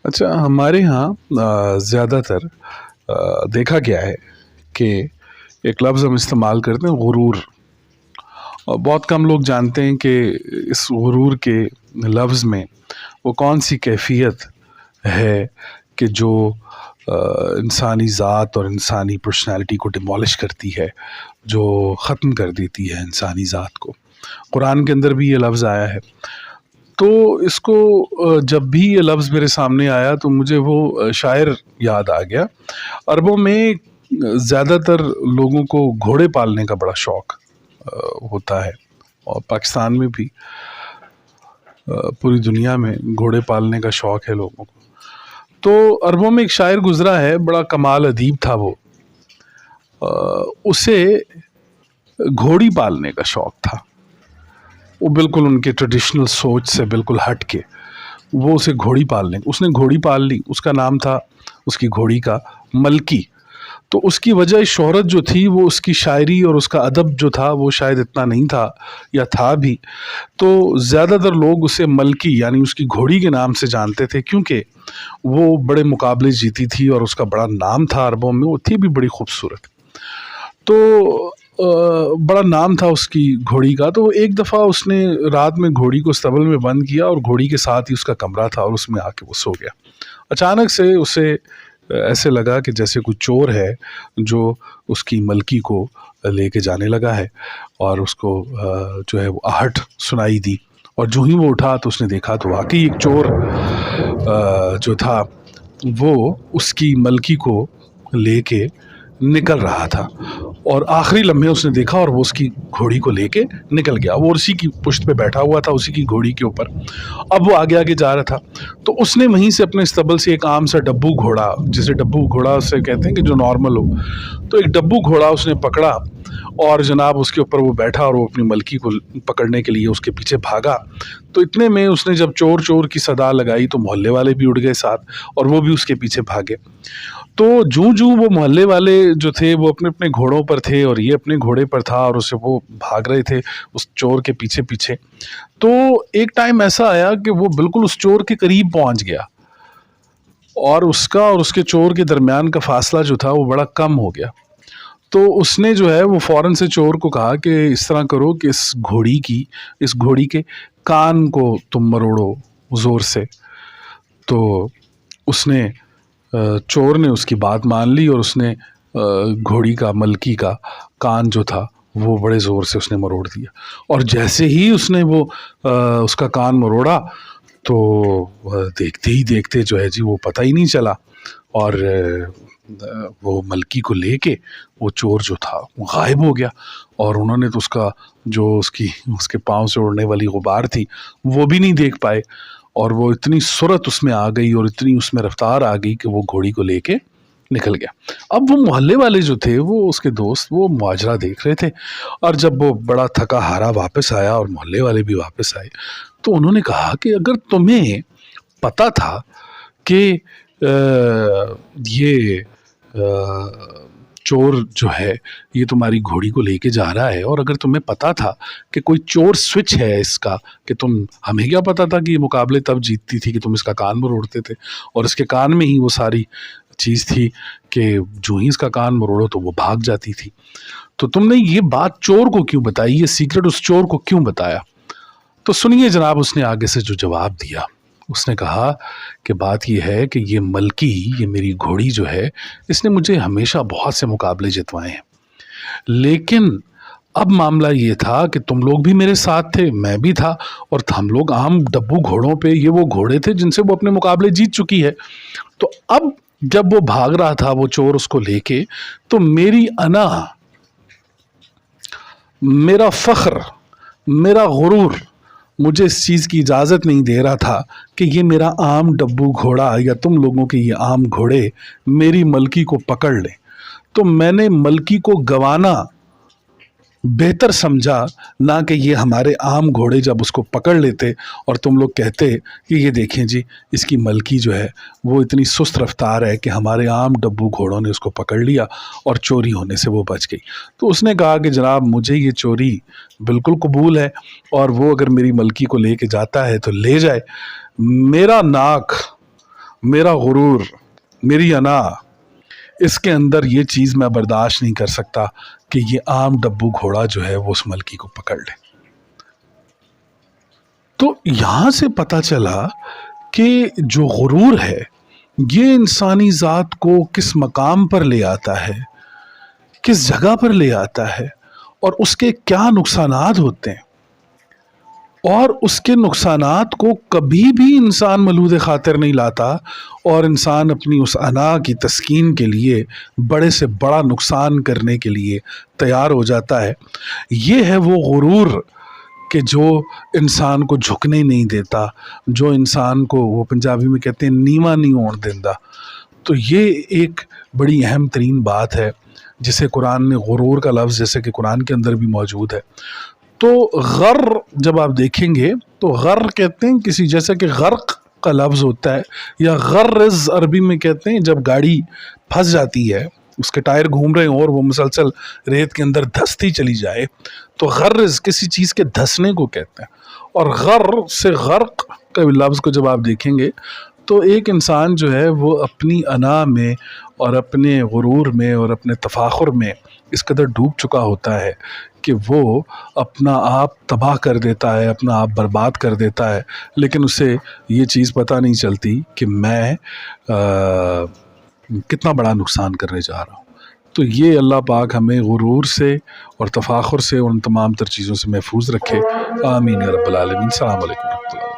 अच्छा, हमारे यहाँ ज़्यादा तर देखा गया है कि एक लफ्ज़ हम इस्तेमाल करते हैं, गुरूर। और बहुत कम लोग जानते हैं कि इस गुरूर के लफ्ज़ में वो कौन सी कैफ़ियत है कि जो इंसानी ज़ात और इंसानी पर्सनालिटी को डिमोलिश करती है, जो ख़त्म कर देती है इंसानी ज़ात को। कुरान के अंदर भी ये लफ्ज़ आया है। तो इसको जब भी ये लफ्ज़ मेरे सामने आया तो मुझे वो शायर याद आ गया। अरबों में ज़्यादातर लोगों को घोड़े पालने का बड़ा शौक़ होता है, और पाकिस्तान में भी, पूरी दुनिया में घोड़े पालने का शौक़ है लोगों को। तो अरबों में एक शायर गुज़रा है, बड़ा कमाल अदीब था वो। उसे घोड़ी पालने का शौक़ था। वो बिल्कुल उनके ट्रेडिशनल सोच से बिल्कुल हट के वो उसे घोड़ी पालने, उसने घोड़ी पाल ली। उसका नाम था, उसकी घोड़ी का, मलकी। तो उसकी वजह शोहरत जो थी वो उसकी शायरी और उसका अदब जो था वो शायद इतना नहीं था, या था भी। तो ज़्यादातर लोग उसे मलकी यानी उसकी घोड़ी के नाम से जानते थे, क्योंकि वो बड़े मुकाबले जीती थी और उसका बड़ा नाम था अरबों में। वो थी भी बड़ी खूबसूरत। तो बड़ा नाम था उसकी घोड़ी का। तो एक दफ़ा उसने रात में घोड़ी को स्तबल में बंद किया और घोड़ी के साथ ही उसका कमरा था और उसमें आके वो सो गया। अचानक से उसे ऐसे लगा कि जैसे कोई चोर है जो उसकी मलकी को लेके जाने लगा है, और उसको जो है वो आहट सुनाई दी। और जो ही वो उठा तो उसने देखा तो वाकई एक चोर जो था वो उसकी मलकी को लेके निकल रहा था। और आखिरी लम्हे उसने देखा और वो उसकी घोड़ी को लेके निकल गया। वो उसी की पुश्त पे बैठा हुआ था, उसी की घोड़ी के ऊपर। अब वो आगे आगे जा रहा था, तो उसने वहीं से अपने स्तबल से एक आम सा डब्बू घोड़ा, जिसे डब्बू घोड़ा से कहते हैं कि जो नॉर्मल हो, तो एक डब्बू घोड़ा उसने पकड़ा और जनाब उसके ऊपर वो बैठा और वो अपनी मलकी को पकड़ने के लिए उसके पीछे भागा। तो इतने में उसने जब चोर चोर की सदा लगाई तो मोहल्ले वाले भी उड़ गए साथ, और वो भी उसके पीछे भागे। तो जूं जूं वो मोहल्ले वाले जो थे वो अपने अपने घोड़ों पर थे और ये अपने घोड़े पर था, और उसे वो भाग रहे थे उस चोर के पीछे पीछे। तो एक टाइम ऐसा आया कि वो बिल्कुल उस चोर के करीब पहुंच गया, और उसका और उसके चोर के दरमियान का फासला जो था वो बड़ा कम हो गया। तो उसने जो है वो फ़ौरन से चोर को कहा कि इस तरह करो कि इस घोड़ी के कान को तुम मरोड़ो ज़ोर से। तो उसने चोर ने उसकी बात मान ली और उसने घोड़ी का, मलकी का कान जो था वो बड़े ज़ोर से उसने मरोड़ दिया। और जैसे ही उसने वो उसका कान मरोड़ा तो देखते ही देखते जो है जी वो पता ही नहीं चला, और वो मलकी को लेके वो चोर जो था वो गायब हो गया। और उन्होंने तो उसका जो उसके पाँव से उड़ने वाली गुबार थी वो भी नहीं देख पाए, और वो इतनी सुरत उसमें आ गई और इतनी उसमें रफ्तार आ गई कि वो घोड़ी को लेके निकल गया। अब वो मोहल्ले वाले जो थे, वो उसके दोस्त, वो मुआजरा देख रहे थे। और जब वो बड़ा थका हारा वापस आया और मोहल्ले वाले भी वापस आए, तो उन्होंने कहा कि अगर तुम्हें पता था कि ये चोर जो है ये तुम्हारी घोड़ी को लेके जा रहा है, और अगर तुम्हें पता था कि कोई चोर स्विच है इसका, कि हमें क्या पता था कि ये मुकाबले तब जीतती थी कि तुम इसका कान मरोड़ते थे, और इसके कान में ही वो सारी चीज़ थी कि जो ही इसका कान मरोड़ो तो वो भाग जाती थी। तो तुमने ये बात चोर को क्यों बताई, ये सीक्रेट उस चोर को क्यों बताया? तो सुनिए जनाब उसने आगे से जो जवाब दिया। उसने कहा कि बात यह है कि ये मलकी, ये मेरी घोड़ी जो है, इसने मुझे हमेशा बहुत से मुकाबले जितवाए हैं, लेकिन अब मामला ये था कि तुम लोग भी मेरे साथ थे, मैं भी था, और हम लोग आम डब्बू घोड़ों पे, ये वो घोड़े थे जिनसे वो अपने मुकाबले जीत चुकी है। तो अब जब वो भाग रहा था वो चोर उसको लेके, तो मेरी अना, मेरा फ़ख्र, मेरा गुरूर मुझे इस चीज़ की इजाज़त नहीं दे रहा था कि ये मेरा आम डब्बू घोड़ा या तुम लोगों के ये आम घोड़े मेरी मलकी को पकड़ लें। तो मैंने मलकी को गंवाना बेहतर समझा, ना कि ये हमारे आम घोड़े जब उसको पकड़ लेते और तुम लोग कहते कि ये देखें जी इसकी मलकी जो है वो इतनी सुस्त रफ्तार है कि हमारे आम डब्बू घोड़ों ने उसको पकड़ लिया और चोरी होने से वो बच गई। तो उसने कहा कि जनाब मुझे ये चोरी बिल्कुल कबूल है, और वो अगर मेरी मलकी को लेके जाता है तो ले जाए। मेरा नाक میرا غرور، میری انا، اس کے اندر یہ چیز میں برداشت نہیں کر سکتا کہ یہ عام ڈبو گھوڑا جو ہے وہ اس ملکی کو پکڑ لے۔ تو یہاں سے پتہ چلا کہ جو غرور ہے یہ انسانی ذات کو کس مقام پر لے آتا ہے، کس جگہ پر لے آتا ہے، اور اس کے کیا نقصانات ہوتے ہیں، اور اس کے نقصانات کو کبھی بھی انسان ملحوظ خاطر نہیں لاتا، اور انسان اپنی اس انا کی تسکین کے لیے بڑے سے بڑا نقصان کرنے کے لیے تیار ہو جاتا ہے۔ یہ ہے وہ غرور کہ جو انسان کو جھکنے نہیں دیتا، جو انسان کو، وہ پنجابی میں کہتے ہیں نیواں نہیں ہون دیندا۔ تو یہ ایک بڑی اہم ترین بات ہے جسے قرآن نے غرور کا لفظ جیسے کہ قرآن کے اندر بھی موجود ہے۔ تو غر جب آپ دیکھیں گے تو غر کہتے ہیں کسی، جیسے کہ غرق کا لفظ ہوتا ہے، یا غرز عربی میں کہتے ہیں جب گاڑی پھنس جاتی ہے، اس کے ٹائر گھوم رہے ہوں اور وہ مسلسل ریت کے اندر دھستی چلی جائے، تو غرز کسی چیز کے دھسنے کو کہتے ہیں۔ اور غر سے غرق کا لفظ کو جب آپ دیکھیں گے تو ایک انسان جو ہے وہ اپنی انا میں اور اپنے غرور میں اور اپنے تفاخر میں اس قدر ڈوب چکا ہوتا ہے کہ وہ اپنا آپ تباہ کر دیتا ہے، اپنا آپ برباد کر دیتا ہے، لیکن اسے یہ چیز پتہ نہیں چلتی کہ میں کتنا بڑا نقصان کرنے جا رہا ہوں۔ تو یہ اللہ پاک ہمیں غرور سے اور تفاخر سے اور ان تمام تر چیزوں سے محفوظ رکھے، آمین یا رب العالمین۔ السلام علیکم ورحمۃ اللہ وبرکاتہ۔